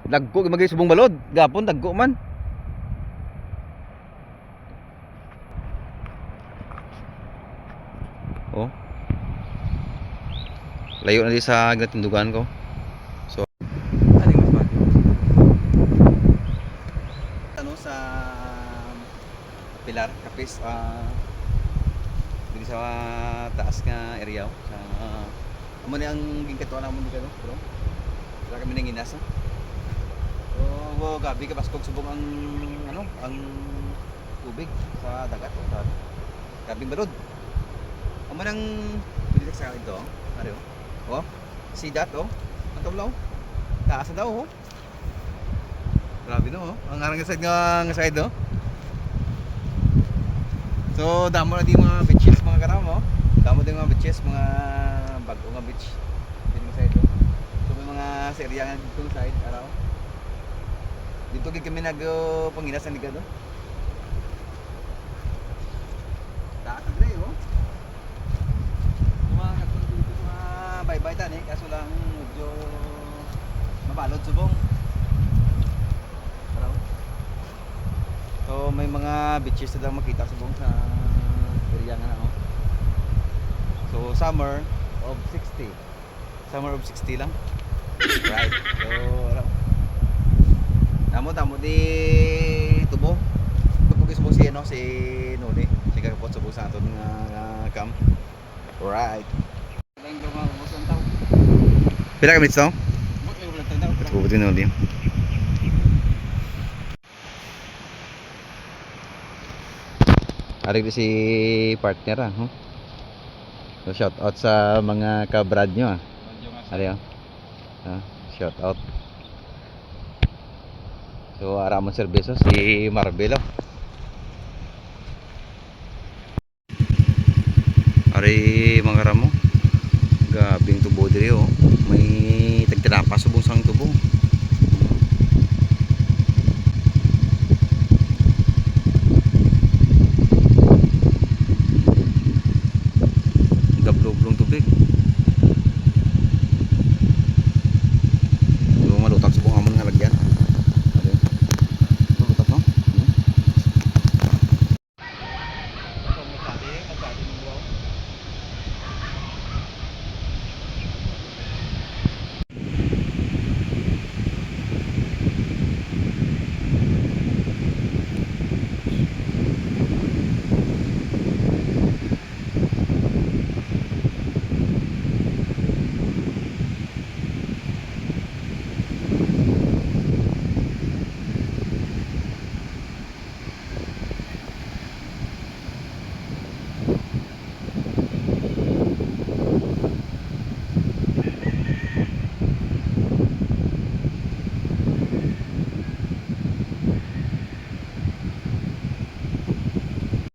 Dagko magay subong balod, gapon dagko man. Oh. Layo na di sa tindugan ko. So, ano mas man? Ano sa Pilar, Kapis, dito sa taas nga area sa amo ni ang gingkatuan namon dito, bro. Wala kami nang inas. So, gabi ka baskog subong ang ano, ang tubig sa dagat o sa gabing balod. Amo nang dito sa ito, ano? Oh, see that oh. Ang tawlaw. Taas na daw oh. Grabe no oh. Ang arang nga side no. So, damo na di mga beaches mga karam oh. Damo din mga beaches, mga bago nga beach. Dito sa ito. So, may mga sa area nga dito side araw. Dito gid kami nag panginasan ni gado. Taas na dire oh. Mga nagpunta dito mga bye-bye tani kaso lang medyo mabalod subong. Araw. So may mga beaches na lang makita subong sa area nga na oh. So summer of 60. Summer of 60 lang. Right. So araw. Damo di tubo. Tubo kay subong si ano si Noni. Sige kapot subong sa aton nga camp. Right. Pila ka minutes no? Buti na ulit. Arig si partner huh? So shout out sa mga kabrad nyo Ari shout out. So aramon serbeso si Marbelo. Ari mga ramo. Gabing tubo diri oh. May tagtinapa subong sang tubo.